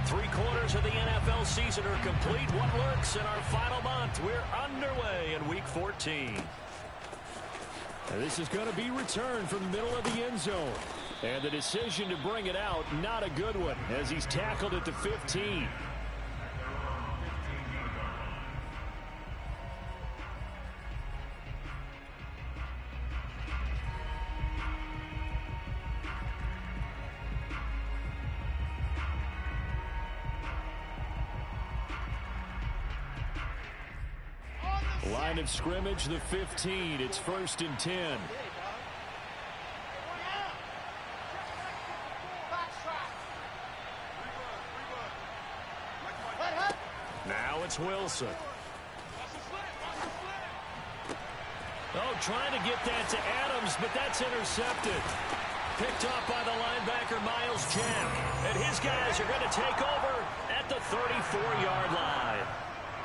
Three-quarters of the NFL season are complete. What lurks in our final month? We're underway in Week 14. And this is going to be returned from the middle of the end zone. And the decision to bring it out, not a good one, as he's tackled at the 15. Line of scrimmage, the 15. It's 1st and 10. Now it's Wilson. Oh, trying to get that to Adams, but that's intercepted. Picked off by the linebacker, Miles Jack. And his guys are going to take over at the 34-yard line.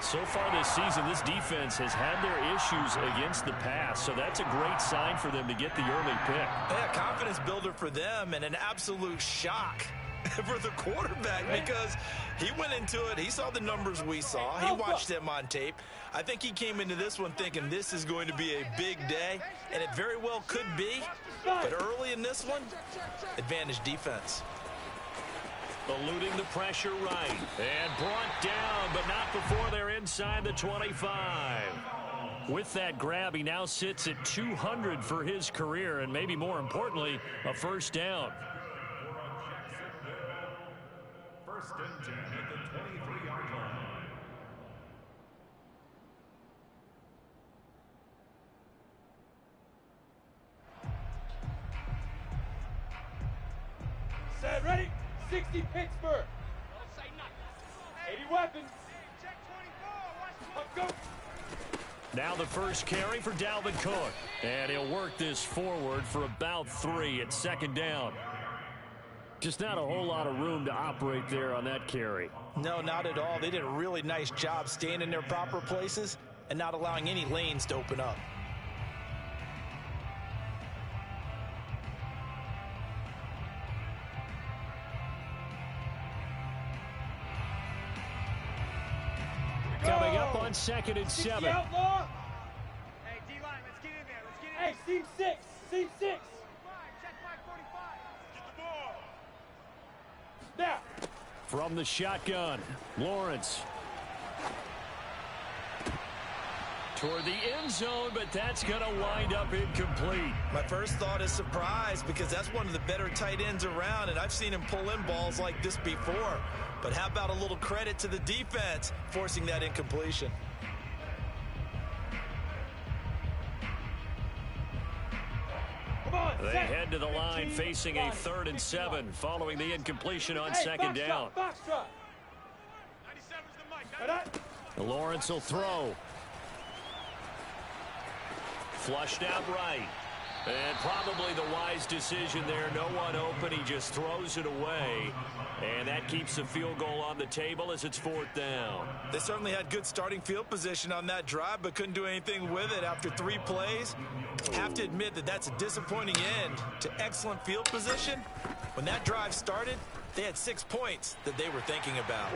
So far this season, this defense has had their issues against the pass, so that's a great sign for them to get the early pick. Yeah, confidence builder for them and an absolute shock for the quarterback because he went into it. He saw the numbers we saw. He watched them on tape. I think he came into this one thinking this is going to be a big day, and it very well could be. But early in this one, advantage defense. Eluding the pressure right. And brought down, but not before they're inside the 25. With that grab, he now sits at 200 for his career, and maybe more importantly, a first down. 1st and 10 at the 23-yard line. Set, ready? 60 Pittsburgh. 80 weapons. Let's go. Now the first carry for Dalvin Cook. And he'll work this forward for about 3 at 2nd down. Just not a whole lot of room to operate there on that carry. No, not at all. They did a really nice job staying in their proper places and not allowing any lanes to open up. Coming up on 2nd and 7. Outlaw. Hey, D-line, let's get in there. Let's get in. Hey, seam 6. Seam 6. Check my 45. Get the ball. Now. From the shotgun, Lawrence. Toward the end zone, but that's going to wind up incomplete. My first thought is surprise because that's one of the better tight ends around, and I've seen him pull in balls like this before. But how about a little credit to the defense forcing that incompletion? They head to the line facing a 3rd and 7 following the incompletion on 2nd down. Lawrence will throw. Flushed out right. And probably the wise decision there. No one open. He just throws it away. And that keeps the field goal on the table as it's 4th down. They certainly had good starting field position on that drive, but couldn't do anything with it after 3 plays. Have to admit that that's a disappointing end to excellent field position. When that drive started, they had 6 points that they were thinking about.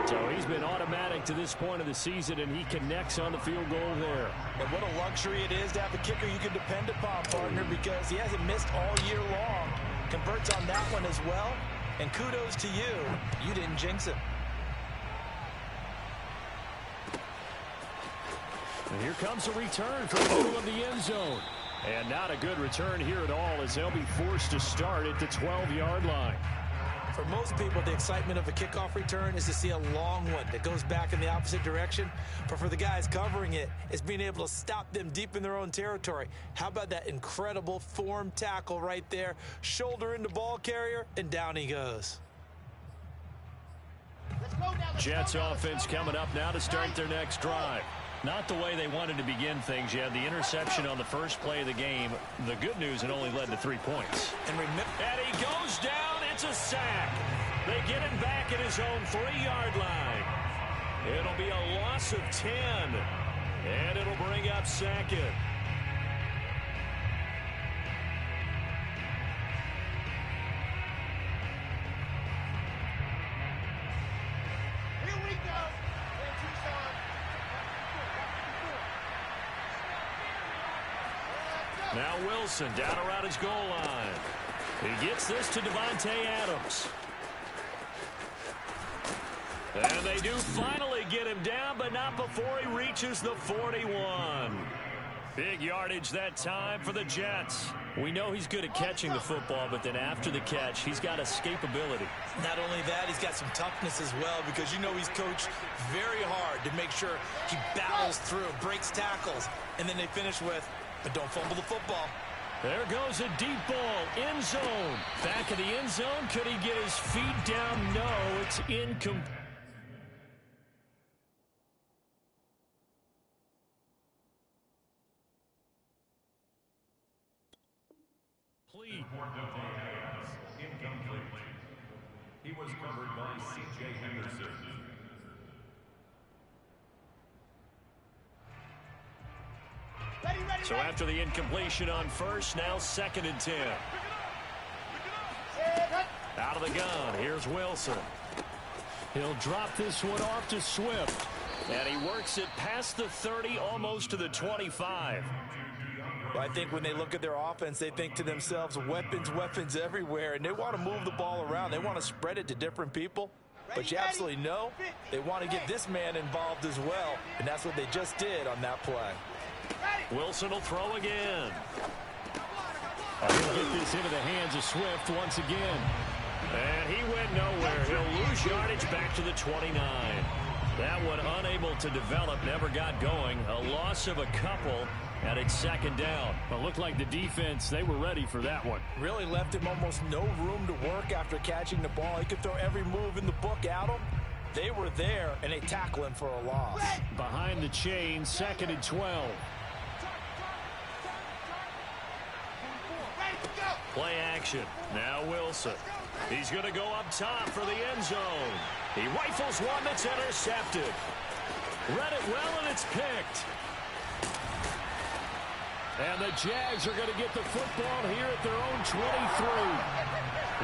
So he's been automatic to this point of the season, and he connects on the field goal there. And what a luxury it is to have a kicker you can depend upon, partner, because he hasn't missed all year long. Converts on that one as well. And kudos to you. You didn't jinx him. And here comes a return from the middle of the end zone. And not a good return here at all as they'll be forced to start at the 12-yard line. For most people, the excitement of a kickoff return is to see a long one that goes back in the opposite direction. But for the guys covering it, it's being able to stop them deep in their own territory. How about that incredible form tackle right there? Shoulder into ball carrier, and down he goes. Jets offense coming up now to start their next drive. Not the way they wanted to begin things. You had the interception on the first play of the game. The good news, it only led to 3 points. And he goes down. It's a sack. They get him back at his own 3-yard line. It'll be a loss of 10. And it'll bring up 2nd. Now Wilson down around his goal line. He gets this to Devontae Adams. And they do finally get him down, but not before he reaches the 41. Big yardage that time for the Jets. We know he's good at catching the football, but then after the catch, he's got escapability. Not only that, he's got some toughness as well, because you know he's coached very hard to make sure he battles through, breaks tackles, and then they finish with, but don't fumble the football. There goes a deep ball, end zone. Back of the end zone, could he get his feet down? No, it's incomplete. Incomplete. He was covered by C.J. Henderson. So after the incompletion on first, now 2nd and 10. Out of the gun, here's Wilson. He'll drop this one off to Swift. And he works it past the 30, almost to the 25. Well, I think when they look at their offense, they think to themselves, weapons everywhere, and they want to move the ball around. They want to spread it to different people. But you absolutely know they want to get this man involved as well, and that's what they just did on that play. Wilson will throw again. He'll get this into the hands of Swift once again. And he went nowhere. He'll lose yardage back to the 29. That one unable to develop, never got going. A loss of a couple, and it's 2nd down. Well, looked like the defense, they were ready for that one. Really left him almost no room to work after catching the ball. He could throw every move in the book at him. They were there, and they tackle him for a loss. Behind the chain, 2nd and 12. Play action. Now Wilson. He's going to go up top for the end zone. He rifles one that's intercepted. Read it well, and it's picked. And the Jags are going to get the football here at their own 23.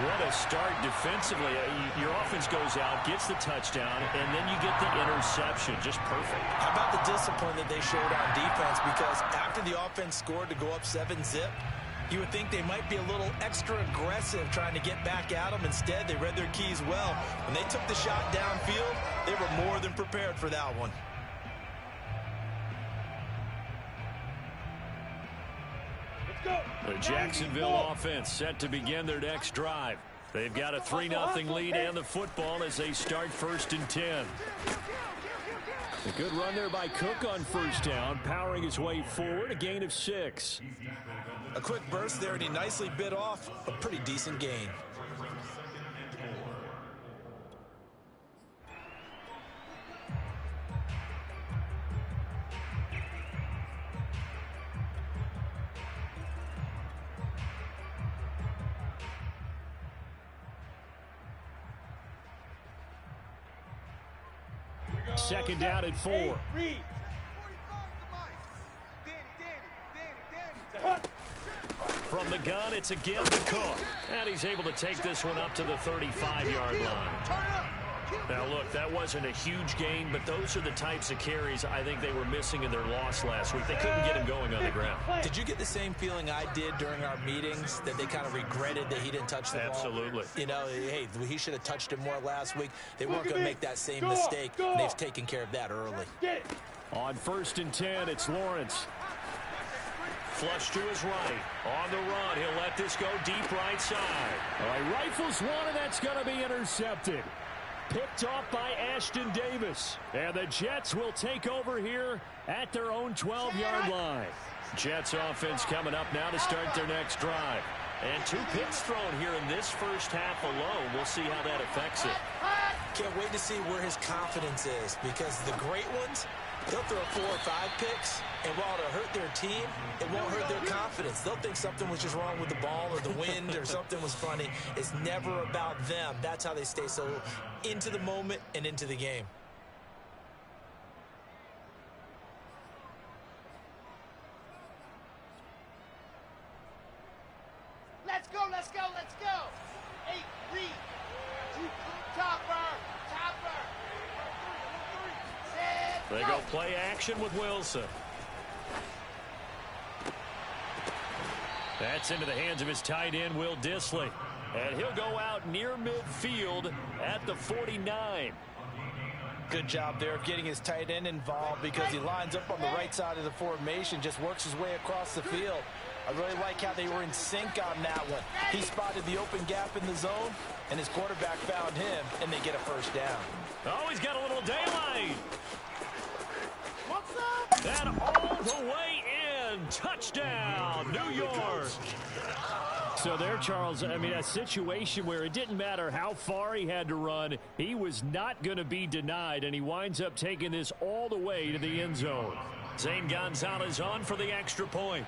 What a start defensively. Your offense goes out, gets the touchdown, and then you get the interception. Just perfect. How about the discipline that they showed on defense? Because after the offense scored to go up 7-zip, you would think they might be a little extra aggressive trying to get back at them. Instead, they read their keys well. When they took the shot downfield, they were more than prepared for that one. The Jacksonville offense set to begin their next drive. They've got a 3-0 lead and the football as they start 1st and 10. A good run there by Cook on 1st down, powering his way forward, a gain of 6. A quick burst there, and he nicely bit off a pretty decent gain. Second down at 4. From the gun, it's again to Cook. And he's able to take this one up to the 35-yard line. Now, look, that wasn't a huge gain, but those are the types of carries I think they were missing in their loss last week. They couldn't get him going on the ground. Did you get the same feeling I did during our meetings, that they kind of regretted that he didn't touch the ball? Absolutely. You know, hey, he should have touched it more last week. They weren't going to make that same mistake, and they've taken care of that early. On 1st and 10, it's Lawrence. Flush to his right. On the run, he'll let this go deep right side. He rifles one, and that's going to be intercepted. Picked off by Ashton Davis. And the Jets will take over here at their own 12-yard line. Jets offense coming up now to start their next drive. And 2 picks thrown here in this first half alone. We'll see how that affects it. Can't wait to see where his confidence is, because the great ones, they'll throw 4 or 5 picks, and while it'll hurt their team, it won't hurt their confidence. They'll think something was just wrong with the ball or the wind or something was funny. It's never about them. That's how they stay so into the moment and into the game. Let's go, let's go, let's go. 8, read. Topper. They go play action with Wilson. That's into the hands of his tight end, Will Dissly. And he'll go out near midfield at the 49. Good job there of getting his tight end involved because he lines up on the right side of the formation, just works his way across the field. I really like how they were in sync on that one. He spotted the open gap in the zone, and his quarterback found him, and they get a first down. Oh, he's got a little daylight. What's up? And all the way in. Touchdown, New York. So there, Charles, I mean, a situation where it didn't matter how far he had to run. He was not going to be denied, and he winds up taking this all the way to the end zone. Zane Gonzalez on for the extra point.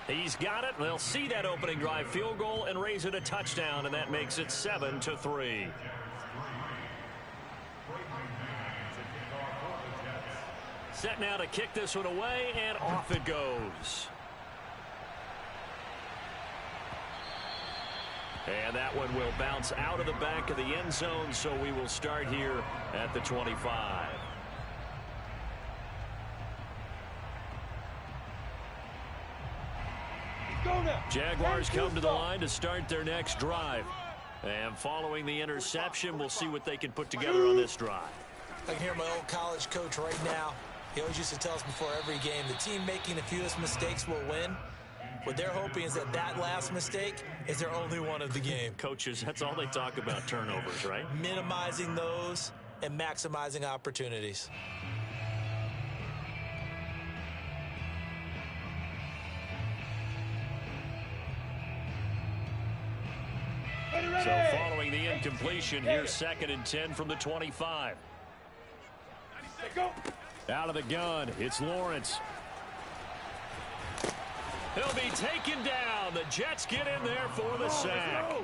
He's got it. They'll see that opening drive field goal and raise it a touchdown, and that makes it 7-3. Set now to kick this one away, and off it goes. And that one will bounce out of the back of the end zone, so we will start here at the 25. Jaguars come to the line to start their next drive. And following the interception, we'll see what they can put together on this drive. I can hear my old college coach right now. He always used to tell us before every game, the team making the fewest mistakes will win. What they're hoping is that that last mistake is their only one of the game. Coaches, that's all they talk about, turnovers, right? Minimizing those and maximizing opportunities. So following the incompletion, here's 2nd and 10 from the 25. Out of the gun, it's Lawrence. He'll be taken down. The Jets get in there for the sack.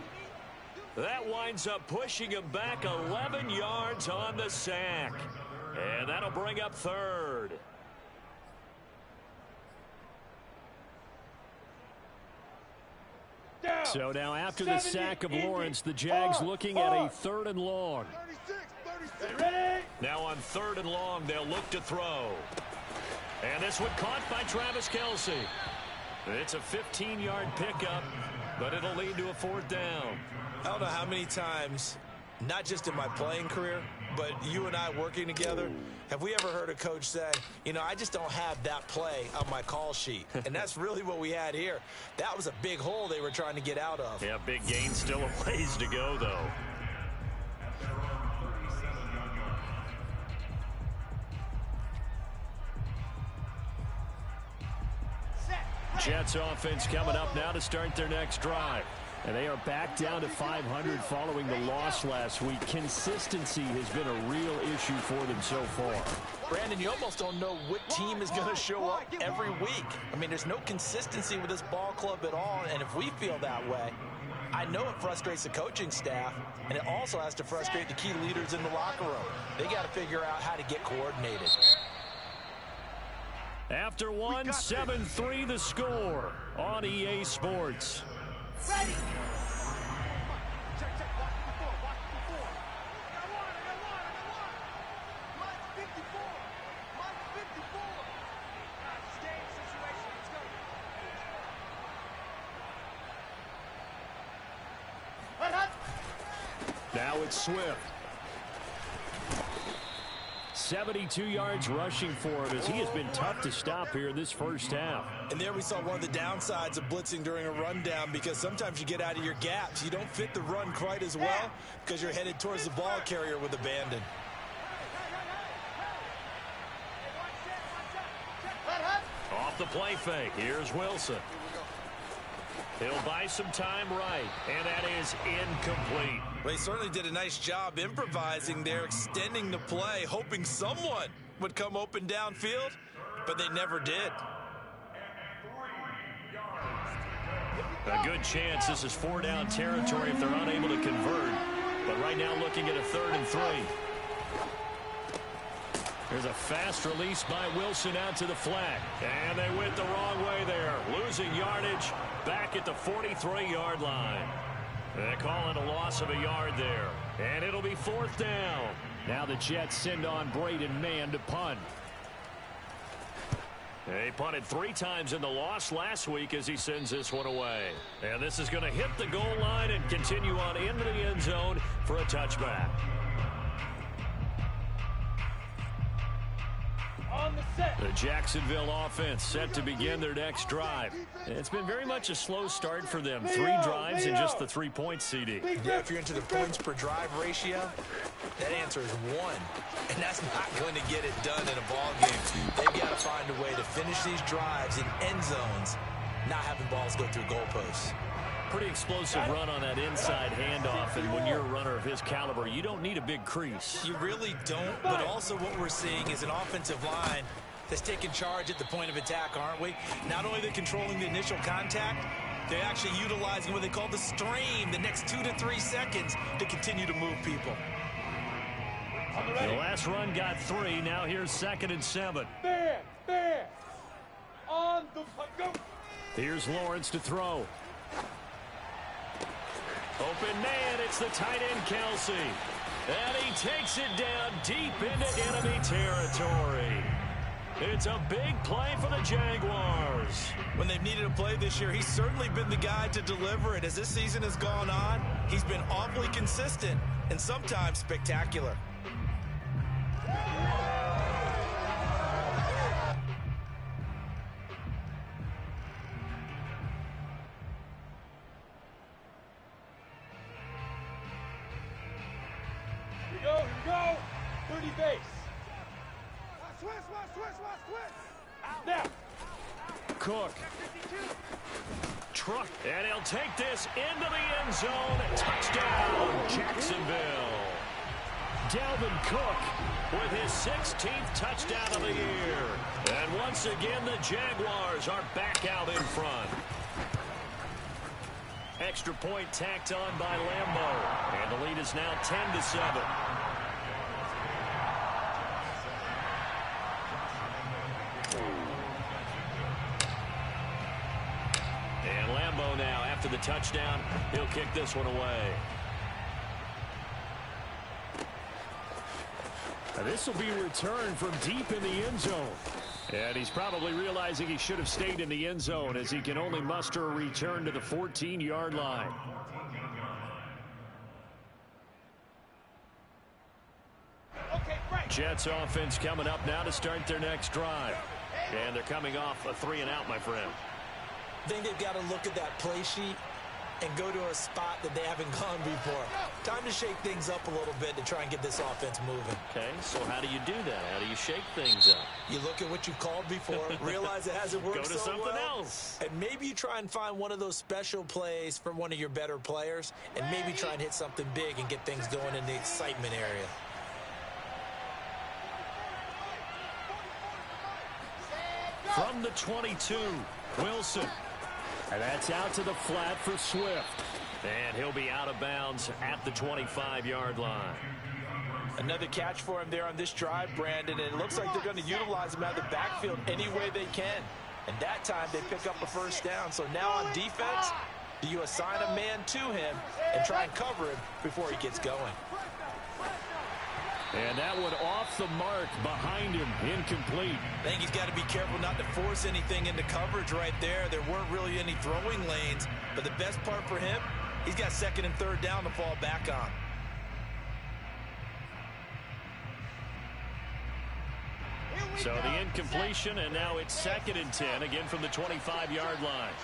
That winds up pushing him back 11 yards on the sack. And that'll bring up 3rd. So now after the sack of Lawrence, the Jags looking at a 3rd and long. Now on 3rd and long, they'll look to throw. And this one caught by Travis Kelce. It's a 15-yard pickup, but it'll lead to a 4th down. I don't know how many times, not just in my playing career, but you and I working together, have we ever heard a coach say, you know, I just don't have that play on my call sheet. And that's really what we had here. That was a big hole they were trying to get out of. Yeah, big gain, still a ways to go, though. Jets offense coming up now to start their next drive. And they are back down to 500 following the loss last week. Consistency has been a real issue for them so far. Brandon, you almost don't know what team is going to show up every week. I mean, there's no consistency with this ball club at all, and if we feel that way, I know it frustrates the coaching staff, and it also has to frustrate the key leaders in the locker room. They got to figure out how to get coordinated. After one, 7-3 the score on EA Sports. Ready. Now it's Swift. 72 yards rushing for him as he has been tough to stop here in this first half. And there we saw one of the downsides of blitzing during a rundown, because sometimes you get out of your gaps. You don't fit the run quite as well because you're headed towards the ball carrier with abandon. Off the play fake. Here's Wilson. He'll buy some time right, and that is incomplete. Well, he certainly did a nice job improvising there, extending the play, hoping someone would come open downfield, but they never did. A good chance this is 4-down territory if they're unable to convert. But right now looking at a 3rd and 3. There's a fast release by Wilson out to the flat. And they went the wrong way there. Losing yardage back at the 43-yard line. They call it a loss of a yard there. And it'll be 4th down. Now the Jets send on Braden Mann to punt. He punted 3 times in the loss last week as he sends this one away. And this is going to hit the goal line and continue on into the end zone for a touchback. On the set. The Jacksonville offense set to begin their next drive. It's been very much a slow start for them. 3 drives and just the 3 points, CD. Yeah, if you're into the points per drive ratio, that answer is 1. And that's not going to get it done in a ball game. They've got to find a way to finish these drives in end zones, not having balls go through goalposts. Pretty explosive run on that inside handoff, and when you're a runner of his caliber, you don't need a big crease. You really don't, but also what we're seeing is an offensive line that's taking charge at the point of attack, aren't we? Not only are they controlling the initial contact, they're actually utilizing what they call the stream, the next 2 to 3 seconds to continue to move people. The last run got 3. Now here's 2nd and 7. Fair. On the go. Here's Lawrence to throw. Open man, it's the tight end Kelsey. And he takes it down deep into enemy territory. It's a big play for the Jaguars. When they've needed a play this year, he's certainly been the guy to deliver it. As this season has gone on, he's been awfully consistent and sometimes spectacular. Here we go. 30 base. Switch. Now. Cook. Truck. And he'll take this into the end zone. Touchdown, Jacksonville. Dalvin Cook with his 16th touchdown of the year. And once again, the Jaguars are back out in front. Extra point tacked on by Lambeau. And the lead is now 10-7. And Lambeau now, after the touchdown, he'll kick this one away. This will be returned from deep in the end zone. And he's probably realizing he should have stayed in the end zone as he can only muster a return to the 14-yard line. Jets offense coming up now to start their next drive. And they're coming off a 3-and-out, my friend. I think they've got to look at that play sheet and go to a spot that they haven't gone before. Time to shake things up a little bit to try and get this offense moving. Okay, so how do you do that? How do you shake things up? You look at what you called before, realize it hasn't worked Go to so something well, else. and maybe you try and find one of those special plays for one of your better players, and maybe try and hit something big and get things going in the excitement area. From the 22, Wilson. And that's out to the flat for Swift. And he'll be out of bounds at the 25-yard line. Another catch for him there on this drive, Brandon, and it looks like they're going to utilize him out of the backfield any way they can. And that time they pick up a first down. So now on defense, do you assign a man to him and try and cover him before he gets going? And that one off the mark behind him, incomplete. I think he's got to be careful not to force anything into coverage right there. There weren't really any throwing lanes, but the best part for him, he's got 2nd and 3rd down to fall back on. So the incompletion, and now it's 2nd and 10, again from the 25-yard line.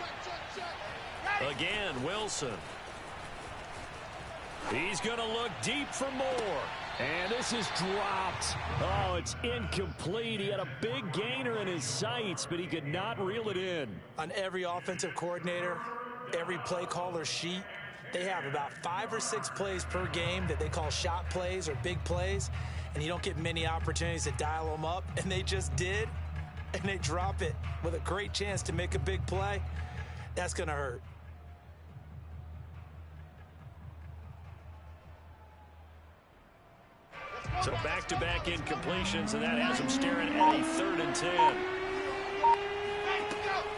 Again, Wilson. He's going to look deep for more. And this is dropped. Oh, it's incomplete. He had a big gainer in his sights, but he could not reel it in. On every offensive coordinator, every play caller sheet, they have about 5 or 6 plays per game that they call shot plays or big plays, and you don't get many opportunities to dial them up, and they just did, and they drop it with a great chance to make a big play. That's going to hurt. So back-to-back incompletions, and that has him staring at a 3rd and 10.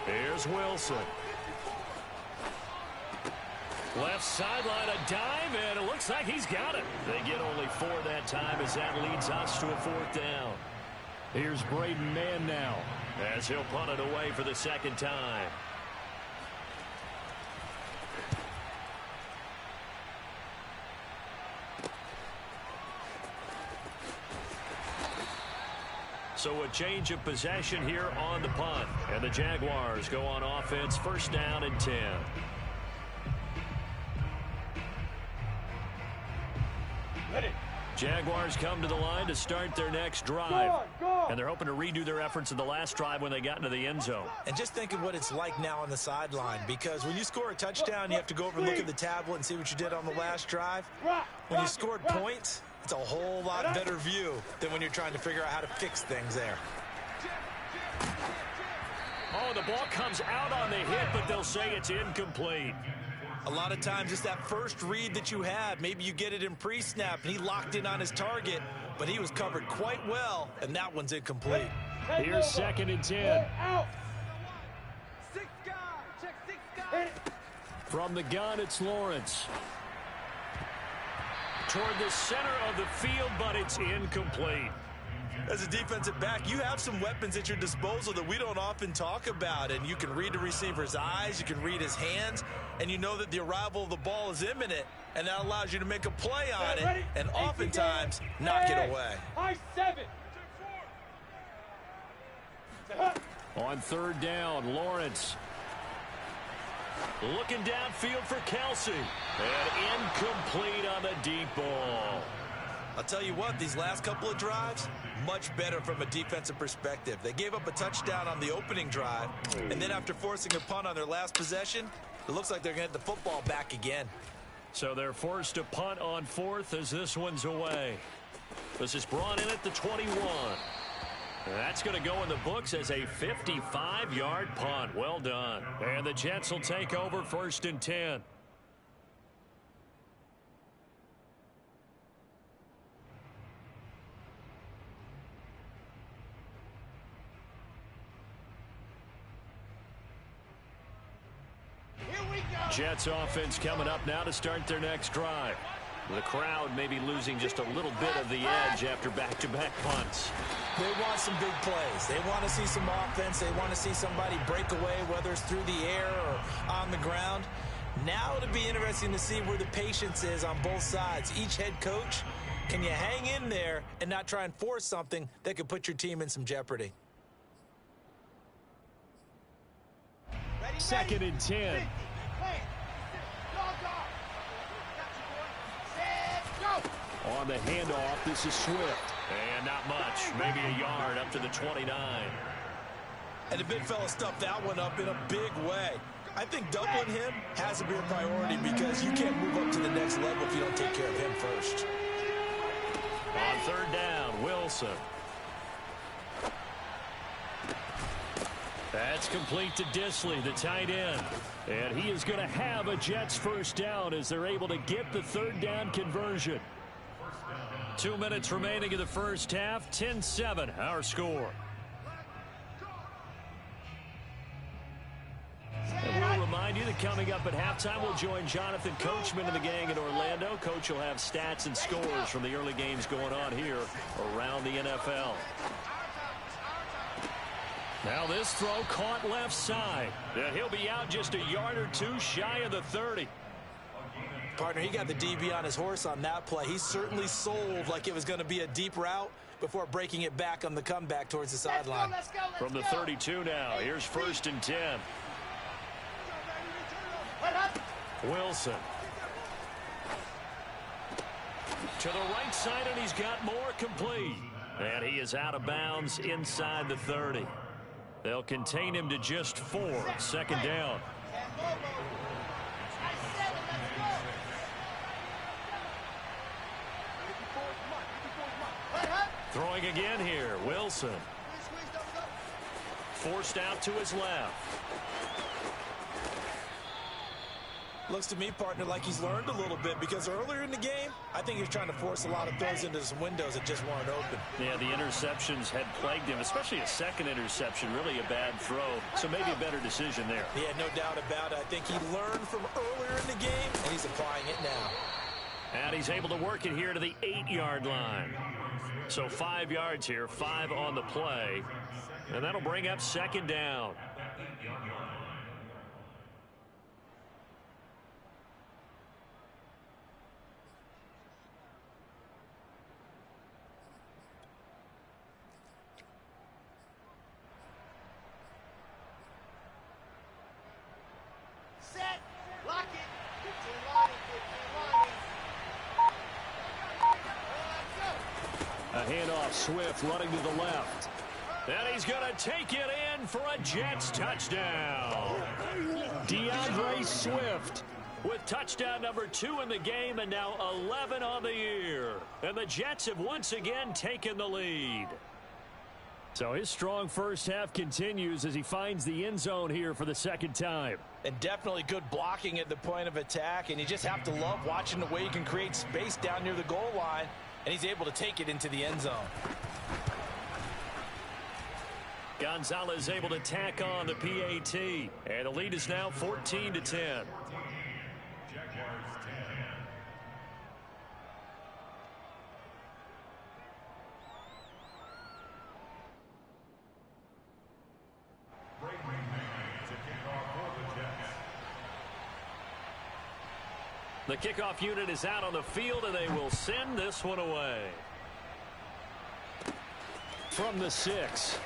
Here's Wilson. Left sideline, a dive, and it looks like he's got it. They get only 4 that time as that leads us to a 4th down. Here's Braden Mann now, as he'll punt it away for the second time. So a change of possession here on the punt. And the Jaguars go on offense, first down and 10. Jaguars come to the line to start their next drive. And they're hoping to redo their efforts in the last drive when they got into the end zone. And just think of what it's like now on the sideline, because when you score a touchdown, you have to go over and look at the tablet and see what you did on the last drive. When you scored points, it's a whole lot better view than when you're trying to figure out how to fix things there. Oh, the ball comes out on the hit, but they'll say it's incomplete. A lot of times it's that first read that you have. Maybe you get it in pre-snap, and he locked in on his target, but he was covered quite well, and that one's incomplete. Here's second and 10. From the gun, it's Lawrence. Toward the center of the field, but it's incomplete. As a defensive back, you have some weapons at your disposal that we don't often talk about, and you can read the receiver's eyes, you can read his hands, and you know that the arrival of the ball is imminent, and that allows you to make a play on it, and oftentimes knock it away. On third down, Lawrence. Looking downfield for Kelsey. And incomplete on the deep ball. I'll tell you what, these last couple of drives, much better from a defensive perspective. They gave up a touchdown on the opening drive, and then after forcing a punt on their last possession, it looks like they're going to get the football back again. So they're forced to punt on fourth as this one's away. This is brought in at the 21. That's going to go in the books as a 55-yard punt. Well done. And the Jets will take over first and 10. Jets offense coming up now to start their next drive. The crowd may be losing just a little bit of the edge after back-to-back punts. They want some big plays. They want to see some offense. They want to see somebody break away, whether it's through the air or on the ground. Now it'll be interesting to see where the patience is on both sides. Each head coach, can you hang in there and not try and force something that could put your team in some jeopardy? Second and 10. On the handoff, this is Swift. And not much, maybe a yard up to the 29. And the big fella stuffed that one up in a big way. I think doubling him has to be a priority because you can't move up to the next level if you don't take care of him first. On third down, Wilson. That's complete to Disley, the tight end. And he is going to have a Jets first down as they're able to get the third down conversion. 2 minutes remaining in the first half. 10-7, our score. And we'll remind you that coming up at halftime, we'll join Jonathan Coachman and the gang in Orlando. Coach will have stats and scores from the early games going on here around the NFL. Now this throw caught left side. And he'll be out just a yard or two shy of the 30. Partner, he got the DB on his horse on that play. He certainly sold like it was going to be a deep route before breaking it back on the comeback towards the sideline. Let's go. From the 32 now, here's first and 10. Wilson. To the right side, and he's got more complete. And he is out of bounds inside the 30. They'll contain him to just 4. Second down. Throwing again here, Wilson. Forced out to his left. Looks to me, partner, like he's learned a little bit because earlier in the game, I think he was trying to force a lot of throws into some windows that just weren't open. Yeah, the interceptions had plagued him, especially a second interception, really a bad throw. So maybe a better decision there. Yeah, no doubt about it. I think he learned from earlier in the game, and he's applying it now. And he's able to work it here to the 8-yard line. So 5 yards here, 5 on the play. And that'll bring up second down. Set. Lock it. 15 lining. 15 lining. A handoff, Swift running to the left. And he's going to take it in for a Jets touchdown. DeAndre Swift with touchdown number 2 in the game and now 11 on the year. And the Jets have once again taken the lead. So his strong first half continues as he finds the end zone here for the second time. And definitely good blocking at the point of attack. And you just have to love watching the way he can create space down near the goal line. And he's able to take it into the end zone. Gonzalez able to tack on the PAT. And the lead is now 14-10. The kickoff unit is out on the field, and they will send this one away. From the 6.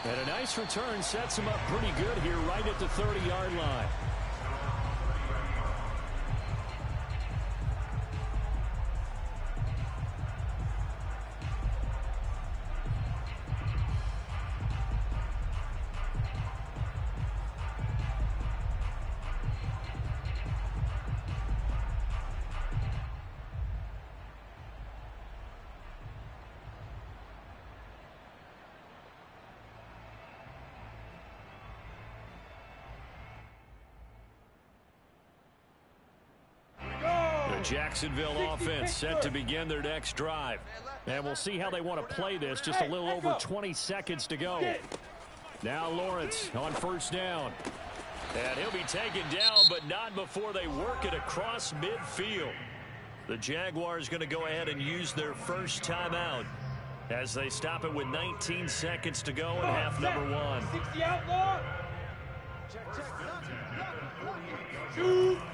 And a nice return sets him up pretty good here right at the 30-yard line. Jacksonville offense set to begin their next drive. And we'll see how they want to play this. Just a little over 20 seconds to go. Now Lawrence on first down. And he'll be taken down, but not before they work it across midfield. The Jaguars going to go ahead and use their first timeout as they stop it with 19 seconds to go in half number 1. 60 outlaw.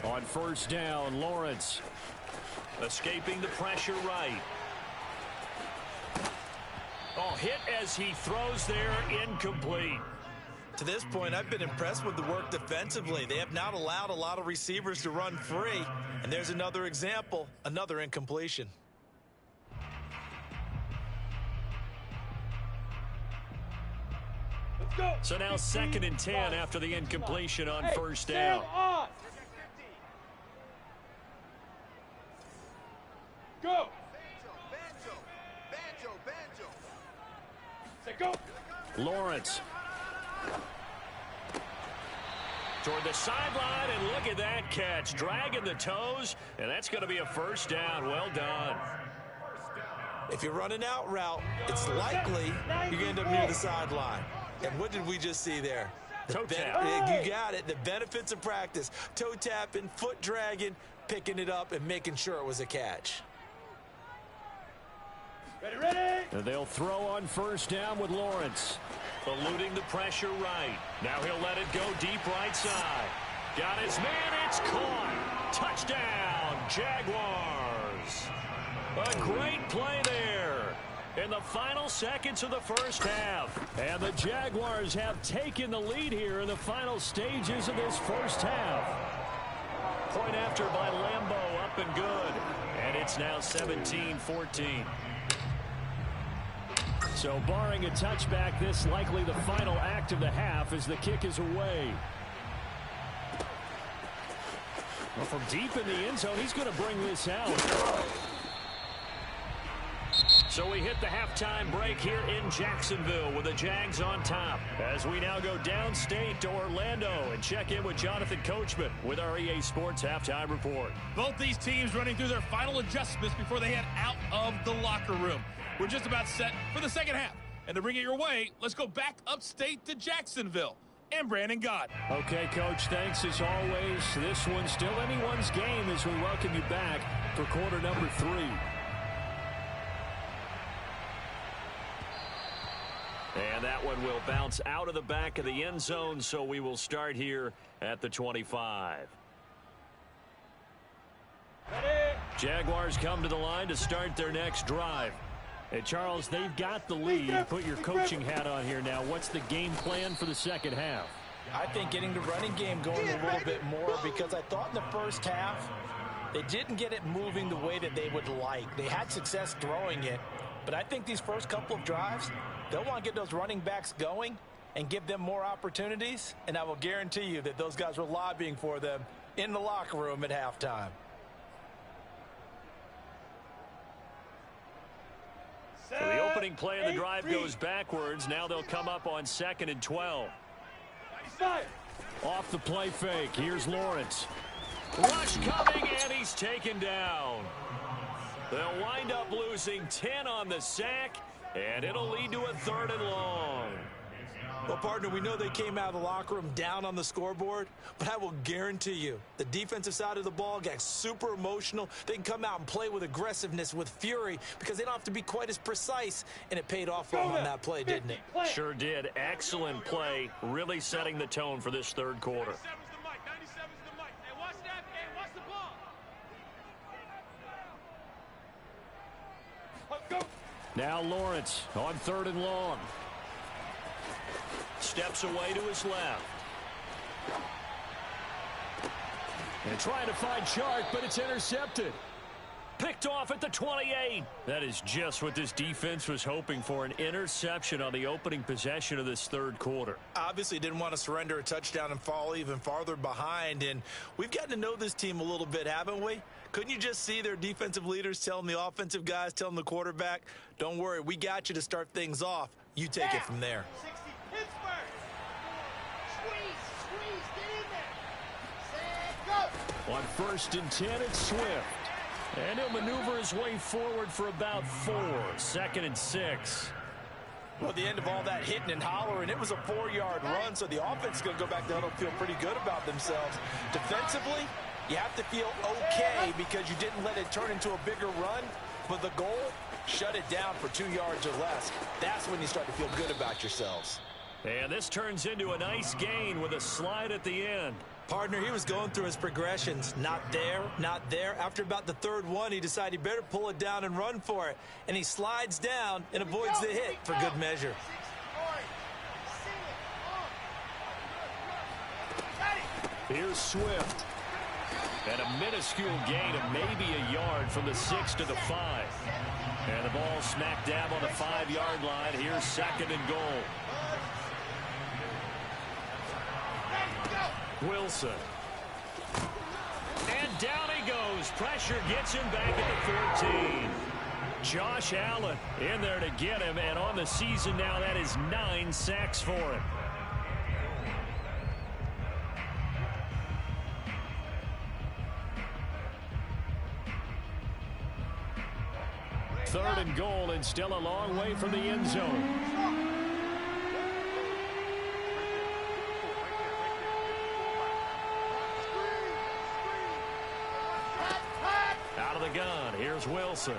On first down, Lawrence escaping the pressure right. Oh, hit as he throws there, incomplete. To this point, I've been impressed with the work defensively. They have not allowed a lot of receivers to run free. And there's another example, another incompletion. Let's go. So now 2nd and 10 after the incompletion on first down. Go. Say go. Lawrence. Toward the sideline, and look at that catch. Dragging the toes, and that's going to be a first down. Well done. If you're running out route, it's likely you're going to end up near the sideline. And what did we just see there? Toe tap. You got it. The benefits of practice. Toe tapping, foot dragging, picking it up, and making sure it was a catch. Ready, ready. And they'll throw on first down with Lawrence. Eluding the pressure right. Now he'll let it go deep right side. Got his man. It's caught. Touchdown, Jaguars. A great play there in the final seconds of the first half. And the Jaguars have taken the lead here in the final stages of this first half. Point after by Lambeau, up and good. And it's now 17-14. So barring a touchback, this likely the final act of the half as the kick is away. Well, from deep in the end zone, he's going to bring this out. So we hit the halftime break here in Jacksonville with the Jags on top. As we now go downstate to Orlando and check in with Jonathan Coachman with our EA Sports Halftime Report. Both these teams running through their final adjustments before they head out of the locker room. We're just about set for the second half. And to bring it your way, let's go back upstate to Jacksonville. and Brandon Gott. Okay, Coach, thanks as always. This one's still anyone's game as we welcome you back for quarter number 3. And that one will bounce out of the back of the end zone, so we will start here at the 25. Ready. Jaguars come to the line to start their next drive. Hey, Charles, they've got the lead. Put your coaching hat on here now. What's the game plan for the second half? I think getting the running game going a little bit more, because I thought in the first half they didn't get it moving the way that they would like. They had success throwing it, but I think these first couple of drives, they'll want to get those running backs going and give them more opportunities, and I will guarantee you that those guys were lobbying for them in the locker room at halftime. So the opening play of the drive goes backwards. Now they'll come up on 2nd and 12. Off the play fake. Here's Lawrence. Rush coming, and he's taken down. They'll wind up losing 10 on the sack, and it'll lead to a 3rd and long. Well, partner, we know they came out of the locker room down on the scoreboard, but I will guarantee you the defensive side of the ball got super emotional. They can come out and play with aggressiveness, with fury, because they don't have to be quite as precise, and it paid off for them on that play, didn't it? Sure did. Excellent play, really setting the tone for this 3rd quarter. 97's the mic. 97's the mic. Hey, watch that. Hey, watch the ball. Go. Now Lawrence on 3rd and long. Steps away to his left. And trying to find Chark, but it's intercepted. Picked off at the 28. That is just what this defense was hoping for, an interception on the opening possession of this 3rd quarter. Obviously didn't want to surrender a touchdown and fall even farther behind, and we've gotten to know this team a little bit, haven't we? Couldn't you just see their defensive leaders telling the offensive guys, telling the quarterback, don't worry, we got you to start things off. You take it from there. 60, Pittsburgh. Squeeze, get in there. Set, go. On 1st and 10, it's Swift. And he'll maneuver his way forward for about 4. 2nd and 6. Well, at the end of all that hitting and hollering, it was a 4-yard run, so the offense is going to go back down and feel pretty good about themselves. Defensively, you have to feel okay because you didn't let it turn into a bigger run, but the goal, shut it down for 2 yards or less. That's when you start to feel good about yourselves. And this turns into a nice gain with a slide at the end. Partner, he was going through his progressions. Not there, not there. After about the 3rd one, he decided he better pull it down and run for it. And he slides down and avoids the hit for good measure. Here's Swift. And a minuscule gain of maybe a yard from the 6 to the 5. And the ball smack dab on the 5-yard line. Here's 2nd and goal. Wilson. And down he goes. Pressure gets him back at the 14. Josh Allen in there to get him. And on the season now, that is 9 sacks for him. Third and goal, and still a long way from the end zone. Out of the gun, here's Wilson.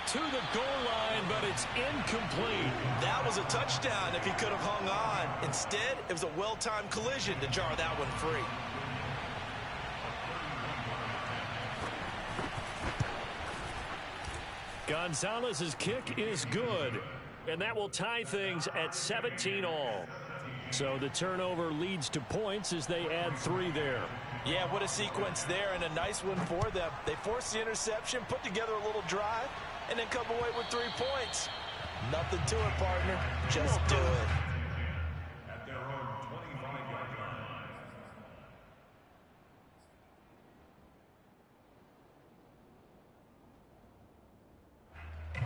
To the goal line, but it's incomplete. That was a touchdown if he could have hung on. Instead, it was a well-timed collision to jar that one free. Gonzalez's kick is good, and that will tie things at 17 all. So the turnover leads to points as they add 3 there. Yeah, what a sequence there, and a nice one for them. They forced the interception, put together a little drive, and then come away with 3 points. Nothing to it, partner. Just do it. At their own 25-yard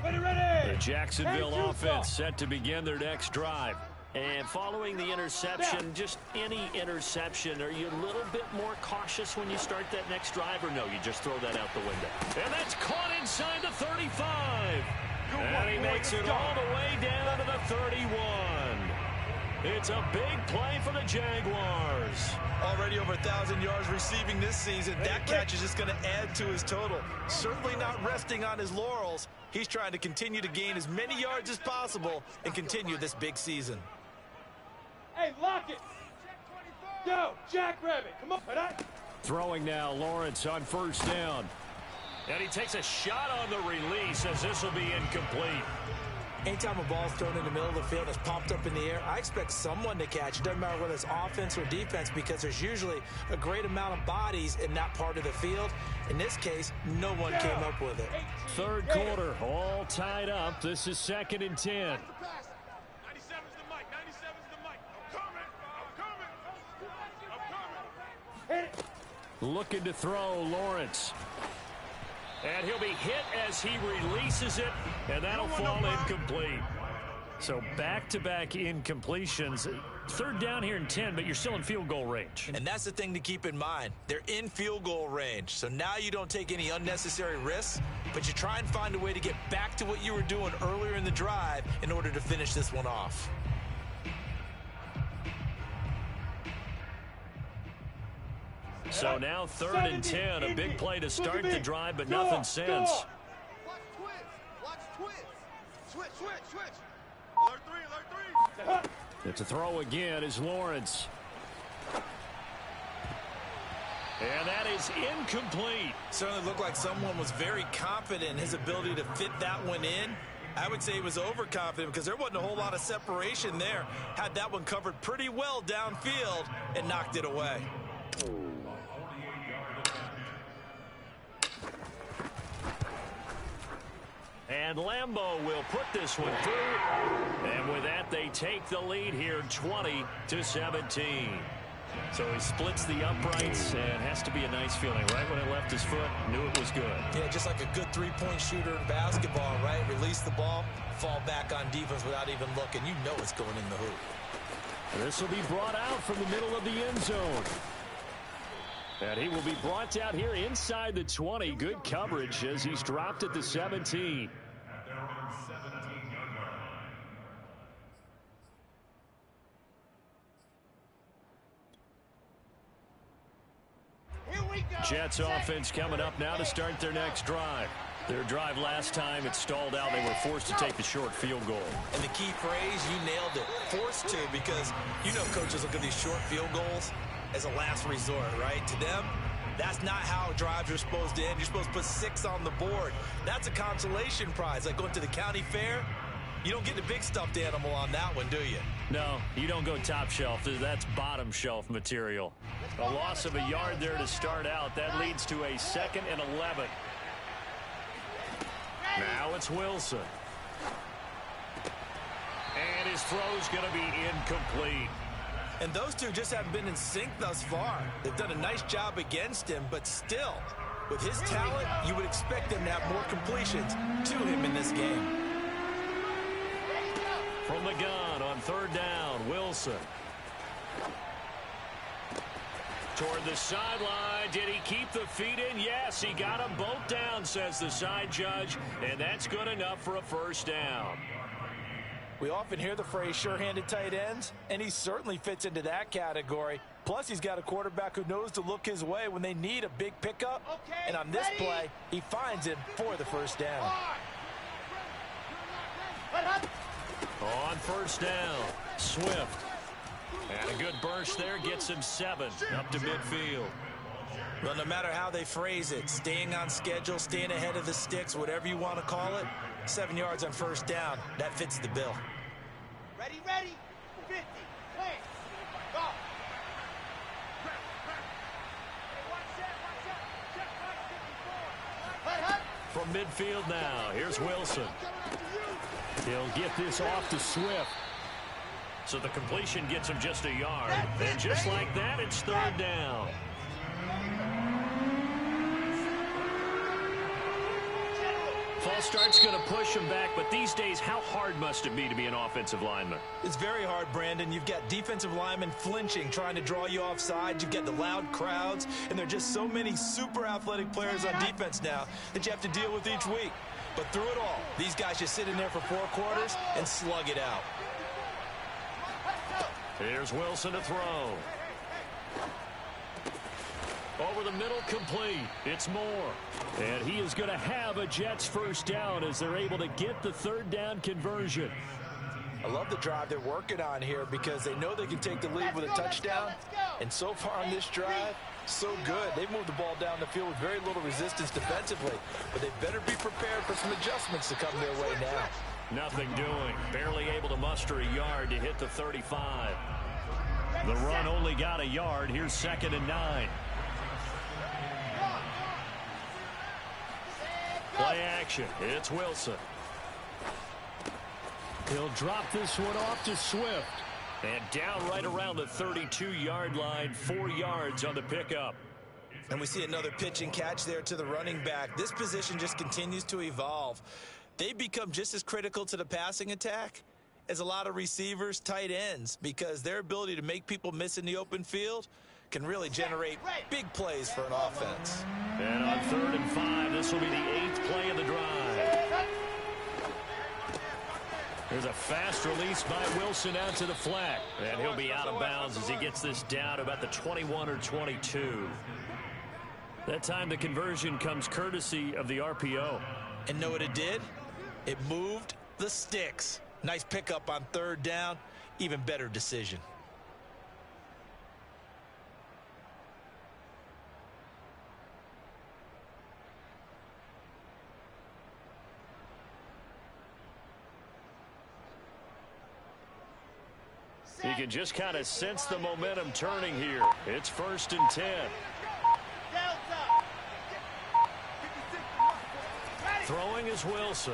line. Ready. The Jacksonville offense set to begin their next drive. And following the interception, just any interception, are you a little bit more cautious when you start that next drive, or no, you just throw that out the window? And that's caught inside the 35. And he makes it all the way down to the 31. It's a big play for the Jaguars. Already over 1,000 yards receiving this season. That catch is just going to add to his total. Certainly not resting on his laurels. He's trying to continue to gain as many yards as possible and continue this big season. Hey, lock it. Yo, Jackrabbit, come on. Throwing now, Lawrence on first down. And he takes a shot on the release as this will be incomplete. Anytime a ball's thrown in the middle of the field that's popped up in the air, I expect someone to catch. It doesn't matter whether it's offense or defense because there's usually a great amount of bodies in that part of the field. In this case, no one came up with it. Third quarter, all tied up. This is 2nd and 10. 97's the mic. 97's the mic. I'm coming. Looking to throw, Lawrence. And he'll be hit as he releases it, and that'll fall incomplete. So back-to-back incompletions. Third down here in 10, but you're still in field goal range. And that's the thing to keep in mind. They're in field goal range. So now you don't take any unnecessary risks, but you try and find a way to get back to what you were doing earlier in the drive in order to finish this one off. So now 3rd and 10, a big play to start the drive, but nothing since. Watch twist. Switch. Alert three. It's a throw again is Lawrence. And that is incomplete. Certainly looked like someone was very confident in his ability to fit that one in. I would say he was overconfident because there wasn't a whole lot of separation there. Had that one covered pretty well downfield and knocked it away. And Lambeau will put this one through. And with that, they take the lead here 20-17. So he splits the uprights and has to be a nice feeling. Right when it left his foot, knew it was good. Yeah, just like a good three-point shooter in basketball, right? Release the ball, fall back on defense without even looking. You know it's going in the hoop. This will be brought out from the middle of the end zone. And he will be brought out here inside the 20. Good coverage as he's dropped at the 17. Jets offense coming up now to start their next drive. Their drive last time, it stalled out. They were forced to take the short field goal. And the key phrase, you nailed it. Forced to, because you know coaches look at these short field goals as a last resort, right? To them, that's not how drives are supposed to end. You're supposed to put 6 on the board. That's a consolation prize. Like going to the county fair, you don't get the big stuffed animal on that one, do you? No, you don't go top shelf. That's bottom shelf material. A loss of a yard there to start out. That leads to a 2nd and 11. Now it's Wilson. And his throw's going to be incomplete. And those two just haven't been in sync thus far. They've done a nice job against him, but still, with his talent, you would expect them to have more completions to him in this game. From the gun on 3rd down, Wilson. Toward the sideline. Did he keep the feet in? Yes, he got them both down, says the side judge, and that's good enough for a 1st down. We often hear the phrase sure-handed tight ends, and he certainly fits into that category. Plus, he's got a quarterback who knows to look his way when they need a big pickup. And on this play, he finds him for the 1st down. On 1st down, Swift. And a good burst there gets him 7 up to midfield. Well, no matter how they phrase it, staying on schedule, staying ahead of the sticks, whatever you want to call it, 7 yards on 1st down, that fits the bill. Ready, 50, play, go. From midfield now, here's Wilson. He'll get this off to Swift. So the completion gets him just a yard. And just like that, it's 3rd down. False start's going to push him back, but these days, how hard must it be to be an offensive lineman? It's very hard, Brandon. You've got defensive linemen flinching, trying to draw you offside. You've got the loud crowds, and there are just so many super athletic players on defense now that you have to deal with each week. But through it all, these guys just sit in there for 4 quarters and slug it out. Here's Wilson to throw. Over the middle, complete. It's Moore. And he is going to have a Jets first down as they're able to get the third down conversion. I love the drive they're working on here because they know they can take the lead with a touchdown. And so far on this drive, so good. They've moved the ball down the field with very little resistance defensively. But they better be prepared for some adjustments to come their way now. Nothing doing. Barely able to muster a yard to hit the 35. The run only got a yard. Here's 2nd and 9. Play action. It's Wilson. He'll drop this one off to Swift. And down right around the 32-yard line, 4 yards on the pickup. And we see another pitch and catch there to the running back. This position just continues to evolve. They become just as critical to the passing attack as a lot of receivers, tight ends, because their ability to make people miss in the open field can really generate big plays for an offense. And on 3rd and 5, this will be the 8th play of the drive. There's a fast release by Wilson out to the flat. And he'll be out of bounds as he gets this down about the 21 or 22. That time the conversion comes courtesy of the RPO. And know what it did? It moved the sticks. Nice pickup on 3rd down. Even better decision. You can just kind of sense the momentum turning here. It's 1st and 10. Throwing is Wilson.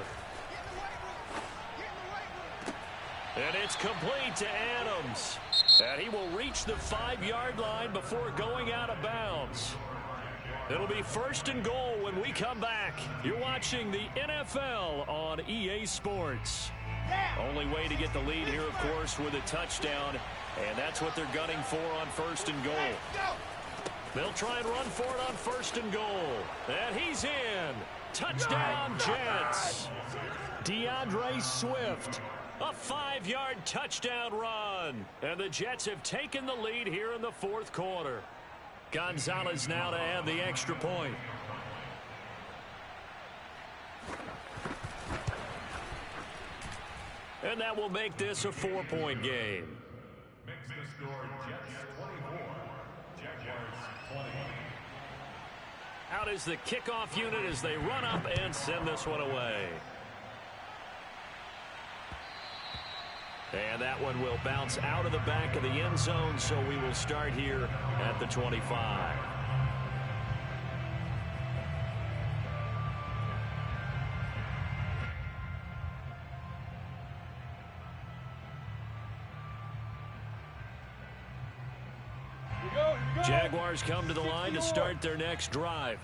And it's complete to Adams. And he will reach the 5-yard line before going out of bounds. It'll be 1st and goal when we come back. You're watching the NFL on EA Sports. Only way to get the lead here, of course, with a touchdown. And that's what they're gunning for on 1st and goal. They'll try and run for it on 1st and goal. And he's in. Touchdown, Jets. DeAndre Swift. A 5-yard touchdown run. And the Jets have taken the lead here in the 4th quarter. Gonzalez now to add the extra point. And that will make this a 4-point game. Makes the score Jets 24, Jaguars 20. Out is the kickoff unit as they run up and send this one away. And that one will bounce out of the back of the end zone, so we will start here at the 25. Jaguars come to the line to start their next drive.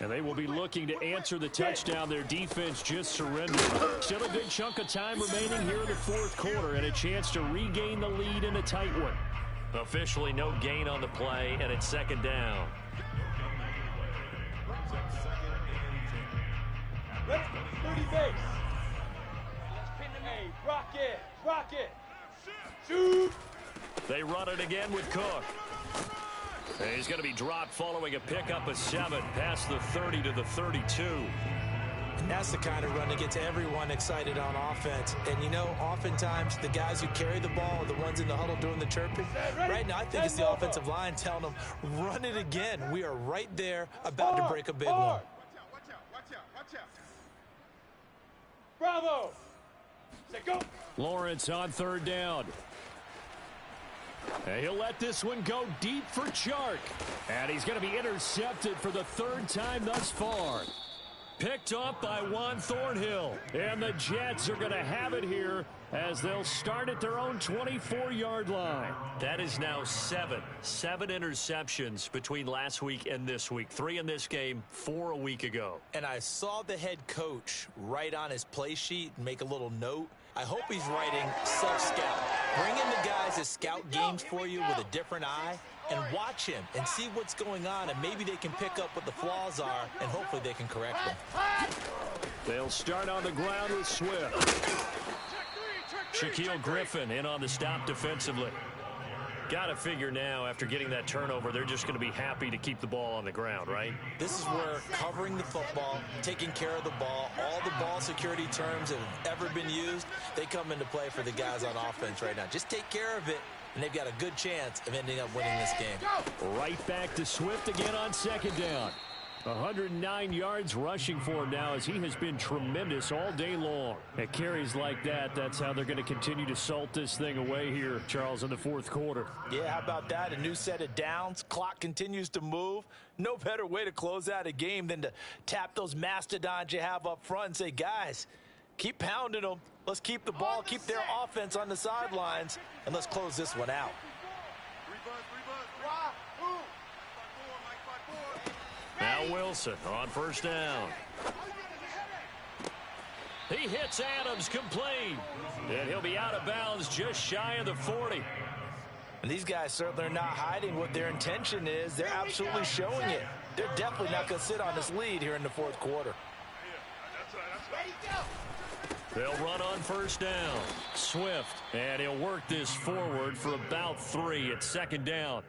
And they will be looking to answer the touchdown their defense just surrendered. Still a good chunk of time remaining here in the 4th quarter and a chance to regain the lead in a tight one. Officially no gain on the play, and it's 2nd down. Let's 30 base. Hey, rock it, rock it. Shoot. They run it again with Cook. And he's going to be dropped following a pickup of 7 past the 30 to the 32. And that's the kind of run that gets everyone excited on offense. And, you know, oftentimes the guys who carry the ball are the ones in the huddle doing the chirping. Right now, I think it's the offensive line telling them, run it again. We are right there about to break a big one. Watch out. Bravo. Say go. Lawrence on 3rd down. And he'll let this one go deep for Chark. And he's going to be intercepted for the 3rd time thus far. Picked up by Juan Thornhill. And the Jets are going to have it here as they'll start at their own 24-yard line. That is now 7 interceptions between last week and this week. 3 in this game, 4 a week ago. And I saw the head coach write on his play sheet and make a little note. I hope he's writing self-scout. Bring in the guys that scout games for you with a different eye and watch him and see what's going on, and maybe they can pick up what the flaws are, and hopefully they can correct them. They'll start on the ground with Swift. Shaquille Griffin in on the stop defensively. Got to figure now, after getting that turnover, they're just going to be happy to keep the ball on the ground, right? This is where covering the football, taking care of the ball, all the ball security terms that have ever been used, they come into play for the guys on offense right now. Just take care of it, and they've got a good chance of ending up winning this game. Right back to Swift again on second down. 109 yards rushing for him now, as he has been tremendous all day long. At carries like that, that's how they're going to continue to salt this thing away here, Charles, in the fourth quarter. Yeah, how about that? A new set of downs. Clock continues to move. No better way to close out a game than to tap those mastodons you have up front and say, guys, keep pounding them. Let's keep the ball, keep their offense on the sidelines, and let's close this one out. Now Wilson on first down. He hits Adams complete. And he'll be out of bounds just shy of the 40. And these guys certainly are not hiding what their intention is. They're absolutely showing it. They're definitely not going to sit on this lead here in the fourth quarter. They'll run on first down. Swift, and he'll work this forward for about 3 at second down.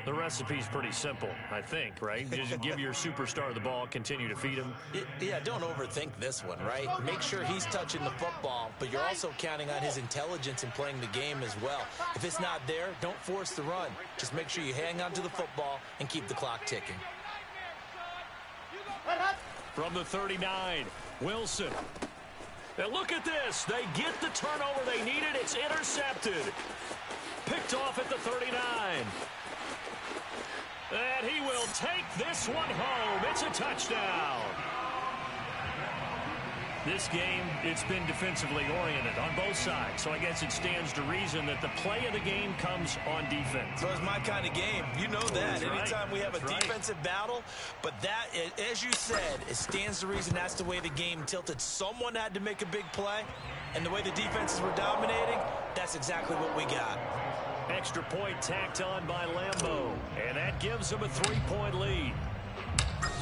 The recipe's pretty simple, I think, right? Just give your superstar the ball, continue to feed him. Yeah, don't overthink this one, right? Make sure he's touching the football, but you're also counting on his intelligence in playing the game as well. If it's not there, don't force the run. Just make sure you hang on to the football and keep the clock ticking. From the 39, Wilson. And look at this. They get the turnover they needed. It's intercepted. Picked off at the 39. And he will take this one home. It's a touchdown. This game, it's been defensively oriented on both sides. So I guess it stands to reason that the play of the game comes on defense. So it's my kind of game. You know that. That's Anytime right. we have a That's defensive battle. But that, as you said, it stands to reason that's the way the game tilted. Someone had to make a big play. And the way the defenses were dominating, that's exactly what we got. Extra point tacked on by Lambeau. And that gives them a 3-point lead.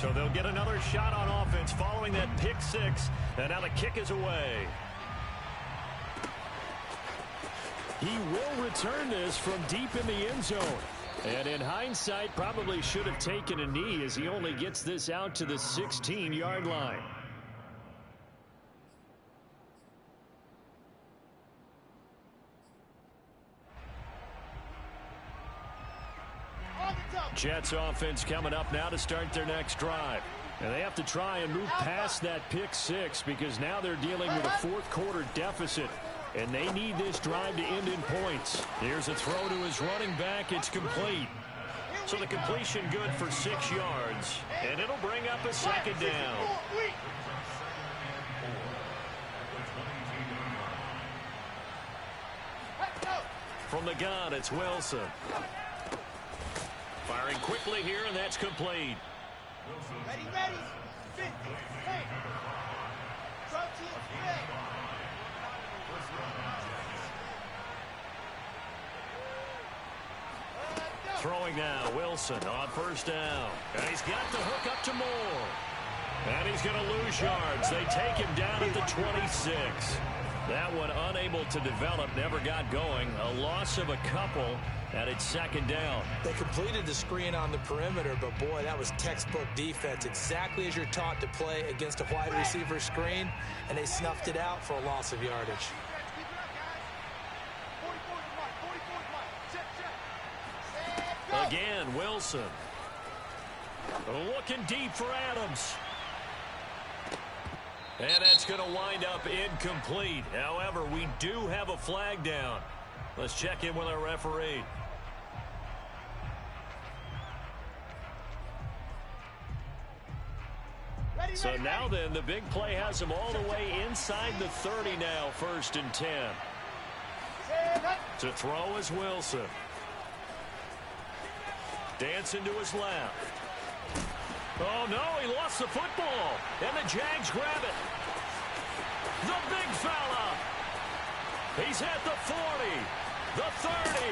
So they'll get another shot on offense following that pick six. And now the kick is away. He will return this from deep in the end zone. And in hindsight, probably should have taken a knee as he only gets this out to the 16-yard line. Jets offense coming up now to start their next drive. And they have to try and move past that pick six because now they're dealing with a fourth quarter deficit. And they need this drive to end in points. Here's a throw to his running back. It's complete. So the completion good for 6 yards. And it'll bring up a second down. From the gun, it's Wilson. Firing quickly here, and that's complete. Ready, ready. 50. Hey. Drop to your feet. Throwing now, Wilson on first down. And he's got the hook up to Moore. And he's going to lose yards. They take him down at the 26. That one unable to develop, never got going. A loss of a couple, and it's second down. They completed the screen on the perimeter, but boy, that was textbook defense. Exactly as you're taught to play against a wide receiver screen, and they snuffed it out for a loss of yardage. Again, Wilson. Looking deep for Adams. And that's going to wind up incomplete. However, we do have a flag down. Let's check in with our referee. So now then, the big play has them all the way inside the 30 now, 1st and 10. To throw is Wilson. Dancing to his left. Oh, no, he lost the football. And the Jags grab it. The big fella. He's at the 40, the 30.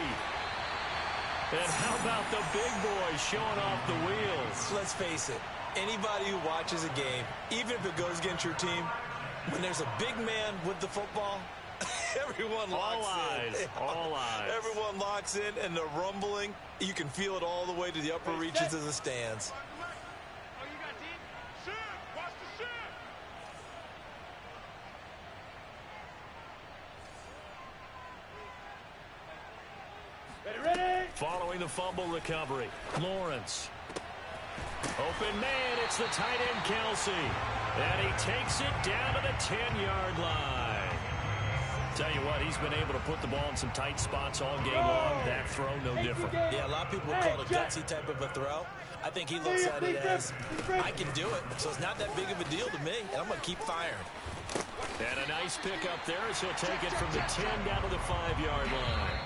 And how about the big boy showing off the wheels? Let's face it, anybody who watches a game, even if it goes against your team, when there's a big man with the football, Everyone locks in. All eyes. Everyone locks in, and the rumbling, you can feel it all the way to the upper reaches of the stands. Oh, you got deep? Shoot! Watch the shoot! Ready? Following the fumble recovery, Lawrence. Open man, it's the tight end, Kelsey. And he takes it down to the 10-yard line. Tell you what, he's been able to put the ball in some tight spots all game long. That throw, no different. Yeah, a lot of people would call it a gutsy type of a throw. I think he looks at it as, I can do it, so it's not that big of a deal to me, and I'm going to keep firing. And a nice pick up there as he'll take it from the 10 down to the 5-yard line.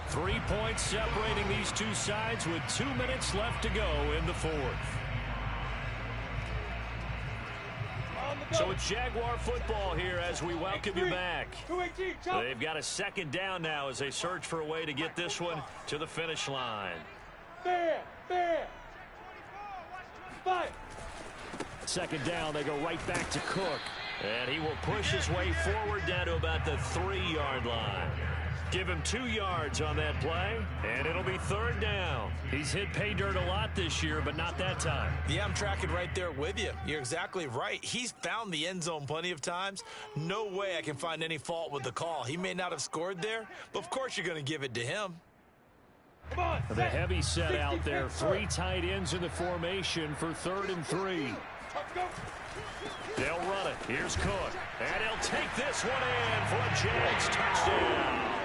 3 points separating these two sides with 2 minutes left to go in the fourth. So it's Jaguar football here as we welcome you back. They've got a second down now as they search for a way to get this one to the finish line. Second down, they go right back to Cook. And he will push his way forward down to about the 3-yard line. Give him 2 yards on that play, and it'll be third down. He's hit pay dirt a lot this year, but not that time. Yeah, I'm tracking right there with you. You're exactly right. He's found the end zone plenty of times. No way I can find any fault with the call. He may not have scored there, but of course you're going to give it to him. The heavy set out there. 3 tight ends in the formation for 3rd and 3. They'll run it. Here's Cook. And he'll take this one in for a Jags touchdown.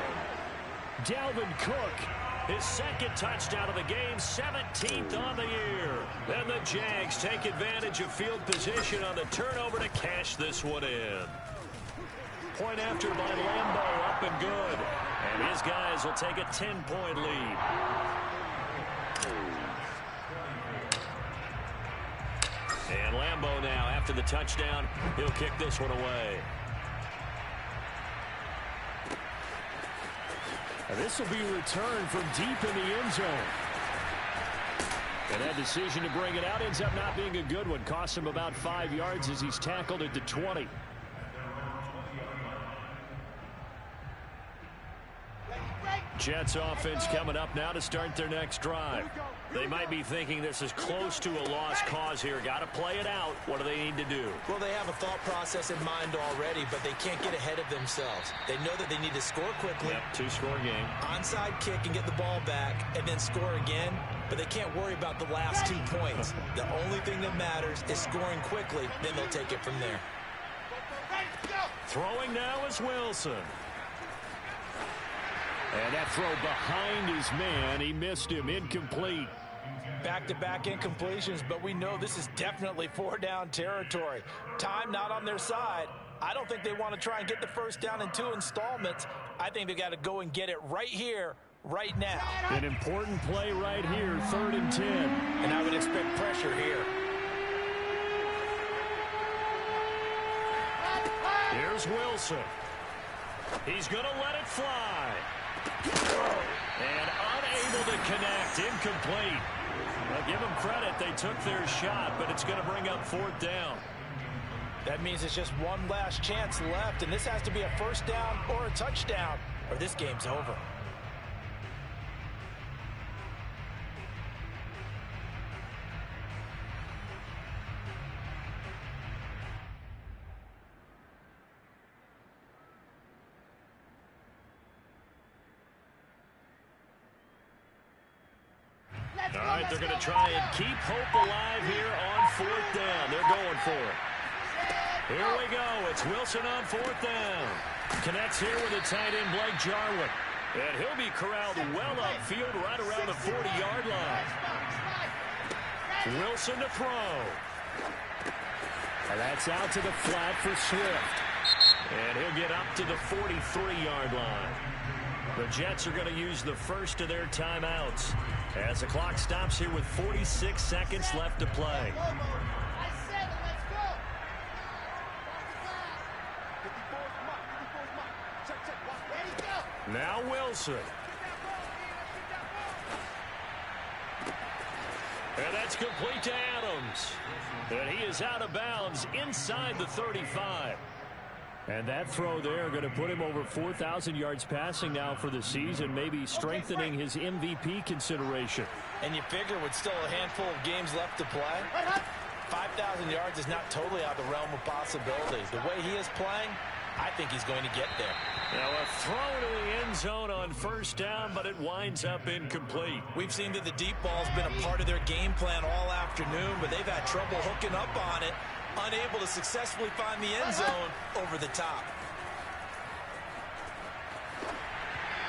Dalvin Cook, his second touchdown of the game, 17th on the year. And the Jags take advantage of field position on the turnover to cash this one in. Point after by Lambeau, up and good. And his guys will take a 10-point lead. And Lambeau now, after the touchdown, he'll kick this one away. And this will be returned from deep in the end zone. And that decision to bring it out ends up not being a good one. Costs him about 5 yards as he's tackled at the 20. Jets offense coming up now to start their next drive. They might be thinking this is close to a lost cause here. Got to play it out. What do they need to do? Well, they have a thought process in mind already, but they can't get ahead of themselves. They know that they need to score quickly. Yep, 2-score game. Onside kick and get the ball back and then score again, but they can't worry about the last 2 points. The only thing that matters is scoring quickly, then they'll take it from there. Throwing now is Wilson. And that throw behind his man. He missed him. Incomplete. Back-to-back incompletions, but we know this is definitely 4-down territory. Time not on their side. I don't think they want to try and get the first down in 2 installments. I think they've got to go and get it right here, right now. An important play right here, 3rd and 10. And I would expect pressure here. Here's Wilson. He's going to let it fly. And unable to connect. Incomplete. Well, give them credit. They took their shot, but it's going to bring up 4th down. That means it's just one last chance left, and this has to be a first down or a touchdown, or this game's over. All right, they're going to try and keep hope alive here on 4th down. They're going for it. Here we go. It's Wilson on 4th down. Connects here with the tight end, Blake Jarwin. And he'll be corralled well upfield right around the 40-yard line. Wilson to throw. And that's out to the flat for Swift. And he'll get up to the 43-yard line. The Jets are going to use the first of their timeouts as the clock stops here with 46 seconds left to play. Now Wilson. And that's complete to Adams. And he is out of bounds inside the 35. And that throw there going to put him over 4,000 yards passing now for the season, maybe strengthening his MVP consideration. And you figure with still a handful of games left to play, 5,000 yards is not totally out of the realm of possibility. The way he is playing, I think he's going to get there. Now a throw to the end zone on first down, but it winds up incomplete. We've seen that the deep ball's been a part of their game plan all afternoon, but they've had trouble hooking up on it, unable to successfully find the end zone over the top.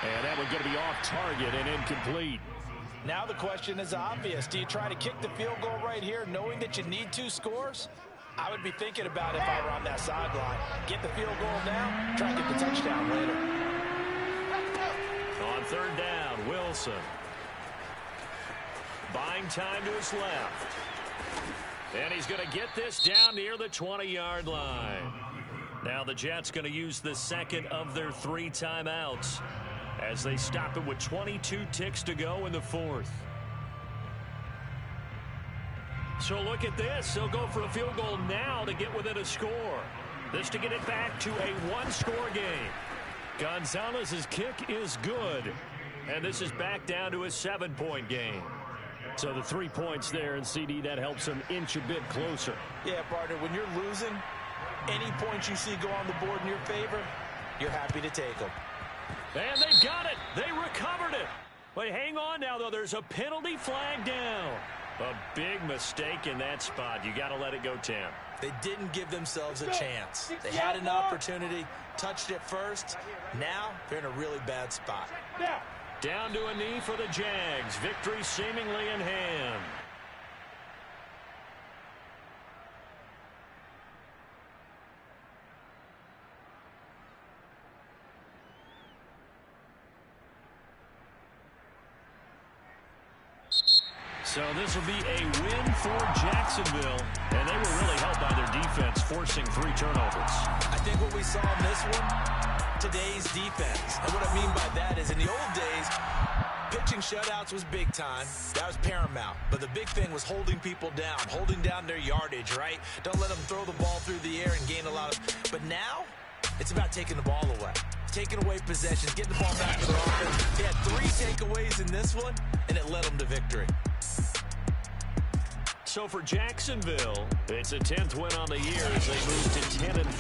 And that one's going to be off target and incomplete. Now the question is obvious. Do you try to kick the field goal right here knowing that you need 2 scores? I would be thinking about it if I were on that sideline. Get the field goal now, try to get the touchdown later. On third down, Wilson. Buying time to his left. And he's going to get this down near the 20-yard line. Now the Jets going to use the second of their 3 timeouts as they stop it with 22 ticks to go in the fourth. So look at this. They'll go for a field goal now to get within a score. This to get it back to a 1-score game. Gonzalez's kick is good. And this is back down to a 7-point game. So the 3 points there, and CD, that helps them inch a bit closer. Yeah, partner, when you're losing, any points you see go on the board in your favor, you're happy to take them. And they got it. They recovered it. But hang on now, though. There's a penalty flag down. A big mistake in that spot. You got to let it go, Tam. They didn't give themselves a chance. They had an opportunity, touched it first. Now they're in a really bad spot. Down to a knee for the Jags. Victory seemingly in hand. So this will be a win for Jacksonville, and they were really helped by their defense forcing 3 turnovers. I think what we saw in this one, today's defense. And what I mean by that is in the old days, pitching shutouts was big time. That was paramount. But the big thing was holding people down, holding down their yardage, right? Don't let them throw the ball through the air and gain a lot of... But now, it's about taking the ball away. Taking away possessions, getting the ball back to their offense. They had 3 takeaways in this one, and it led them to victory. So for Jacksonville, it's a 10th win on the year as they move to 10-4.